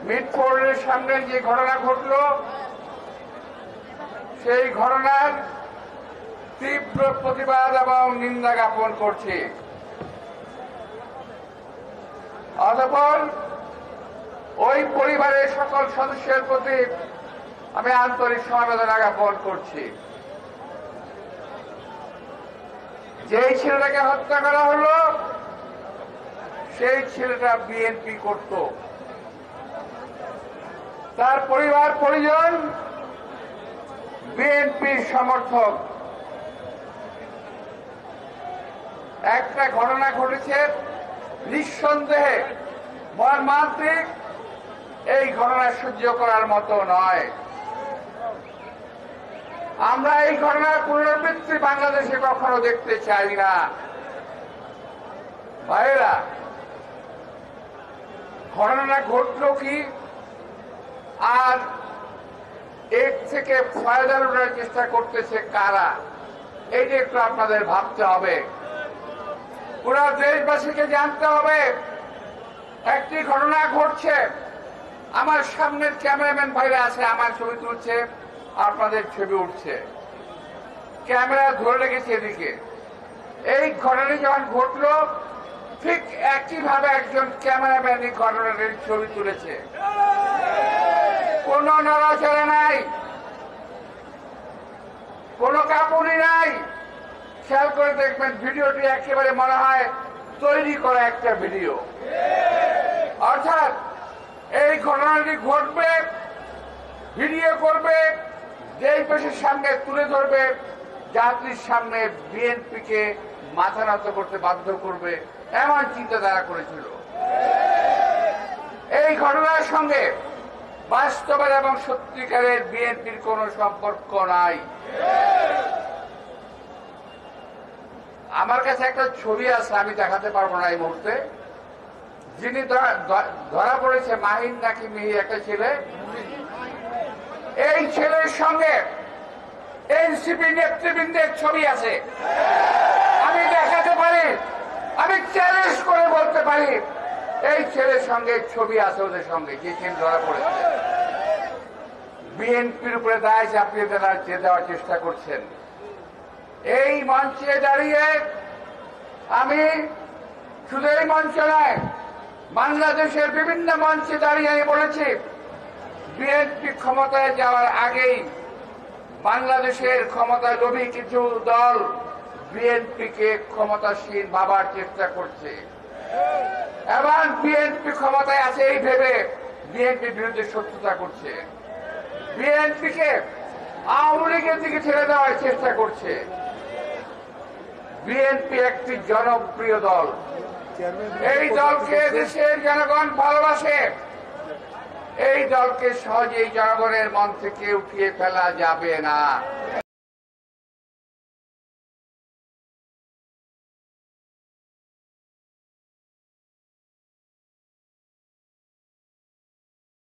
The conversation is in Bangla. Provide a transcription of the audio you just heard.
মিটফোর্ডের সামনে যে ঘটনা ঘটল, সেই ঘটনার তীব্র প্রতিবাদ এবং নিন্দা জ্ঞাপন করছি। অতঃপর ওই পরিবারের সকল সদস্যের প্রতি আমি আন্তরিক সমবেদনা জ্ঞাপন করছি। যেই ছেলেটাকে হত্যা করা হলো, সেই ছেলেটা বিএনপি করত। তার পরিবার পরিজন বিএনপির সমর্থক। একটা ঘটনা ঘটেছে, নিঃসন্দেহে মর্মান্তিক। এই ঘটনা সহ্য করার মতো নয়। আমরা এই ঘটনার পুনরাবৃত্তি বাংলাদেশে কখনো দেখতে চাই না। ভাইয়েরা, ঘটনা ঘটল কি, আর এর থেকে ফায়দা লুটার চেষ্টা করতেছে কারা, এইটা একটু আপনাদের ভাবতে হবে। পুরো দেশবাসীকে জানতে হবে, একটি ঘটনা ঘটছে। আমার সামনের ক্যামেরাম্যান ভাইরা আছে, আমার ছবি তুলছে, আপনাদের ছবি উঠছে, ক্যামেরা ধরে রেখেছে এদিকে। এই ঘটনাটি যখন ঘটলো, ঠিক একইভাবে একজন ক্যামেরাম্যান এই ঘটনাটির ছবি তুলেছে। কোনো নড়াচড়া নাই, কোনো কাঁপুনি নাই। খেয়াল করে দেখবেন, ভিডিওটি একেবারে মনে হয় তৈরি করা একটা ভিডিও। অর্থাৎ এই ঘটনাটি ঘটবে, ভিডিও করবে, যেই পেশের সামনে তুলে ধরবে, জাতির সামনে বিএনপিকে মাথা নত করতে বাধ্য করবে, এমন চিন্তাধারা করেছিল। এই ঘটনার সঙ্গে বাস্তবের এবং সত্যিকারের বিএনপির কোন সম্পর্ক নাই। আমার কাছে একটা ছবি আছে, আমি দেখাতে পারবো না এই মুহূর্তে। যিনি ধরা পড়েছে, মাহিন নাকি মিহি একটা ছেলে, এই ছেলের সঙ্গে এনসিপি নেতৃবৃন্দের ছবি আছে। আমি দেখাতে পারি, আমি চ্যালেঞ্জ করে বলতে পারি, এই ছেলের সঙ্গে ছবি আছে ওদের সঙ্গে, যে ছেলে ধরা পড়েছে। বিএনপির উপরে দায় চাপিয়ে দেওয়ার চেষ্টা করছেন। এই মঞ্চে দাঁড়িয়ে আমি শুধু এই মঞ্চে নয়, বাংলাদেশের বিভিন্ন মঞ্চে দাঁড়িয়ে আমি বলেছি, বিএনপি ক্ষমতায় যাওয়ার আগেই বাংলাদেশের ক্ষমতায় লোভী কিছু দল বিএনপিকে ক্ষমতাসীন ভাবার চেষ্টা করছে, এবং বিএনপি ক্ষমতায় আছে এই ভেবে বিএনপির বিরুদ্ধে শত্রুতা করছে, বিএনপিকে আওয়ামী লীগের দিকে ছেড়ে দেওয়ার চেষ্টা করছে। বিএনপি একটি জনপ্রিয় দল। এই দলকে দেশের জনগণ ভালোবাসে। এই দলকে সহজেই জনগণের মন থেকে উঠিয়ে ফেলা যাবে না।